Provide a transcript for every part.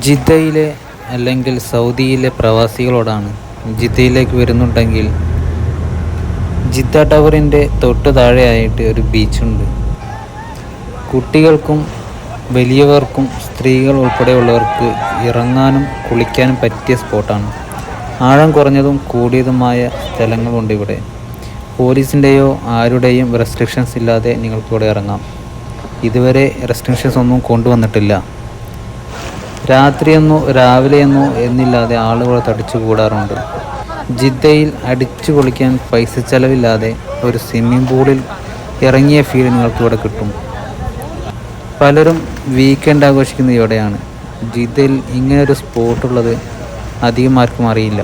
ജിദ്ദയിലെ അല്ലെങ്കിൽ സൗദിയിലെ പ്രവാസികളോടാണ്. ജിദ്ദയിലേക്ക് വരുന്നുണ്ടെങ്കിൽ ജിദ്ദ ടവറിൻ്റെ തൊട്ട് താഴെയായിട്ട് ഒരു ബീച്ചുണ്ട്. കുട്ടികൾക്കും വലിയവർക്കും സ്ത്രീകൾ ഉൾപ്പെടെയുള്ളവർക്ക് ഇറങ്ങാനും കുളിക്കാനും പറ്റിയ സ്പോട്ടാണ്. ആഴം കുറഞ്ഞതും കൂടിയതുമായ സ്ഥലങ്ങളുണ്ട് ഇവിടെ. പോലീസിൻ്റെയോ ആരുടെയും റെസ്ട്രിക്ഷൻസ് ഇല്ലാതെ നിങ്ങൾക്കിവിടെ ഇറങ്ങാം. ഇതുവരെ റെസ്ട്രിക്ഷൻസ് ഒന്നും കൊണ്ടുവന്നിട്ടില്ല. രാത്രിയെന്നോ രാവിലെയെന്നോ എന്നില്ലാതെ ആളുകൾ തടിച്ചു കൂടാറുണ്ട്. ജിദ്ദയിൽ അടിച്ചു പൊളിക്കാൻ പൈസ ചെലവില്ലാതെ ഒരു സ്വിമ്മിംഗ് പൂളിൽ ഇറങ്ങിയ ഫീൽ നിങ്ങൾക്കിവിടെ കിട്ടും. പലരും വീക്കെൻഡ് ആഘോഷിക്കുന്നത് ഇവിടെയാണ്. ജിദ്ദയിൽ ഇങ്ങനൊരു സ്പോട്ടുള്ളത് അധികം ആർക്കും അറിയില്ല.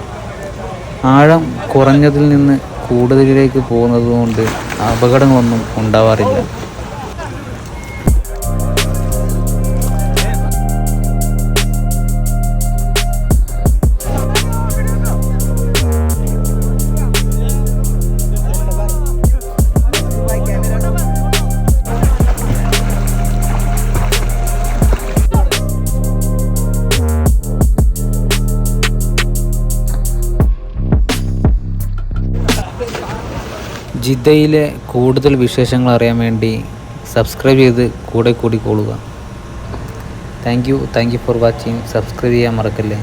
ആഴം കുറഞ്ഞതിൽ നിന്ന് കൂടുതലിലേക്ക് പോകുന്നതുകൊണ്ട് അപകടങ്ങളൊന്നും ഉണ്ടാവാറില്ല. ജിദ്ദയിലെ കൂടുതൽ വിശേഷങ്ങൾ അറിയാൻ വേണ്ടി സബ്സ്ക്രൈബ് ചെയ്ത് കൂടെ കൂടിക്കൊള്ളുക. Thank you for watching. Subscribe ചെയ്യാൻ മറക്കല്ലേ.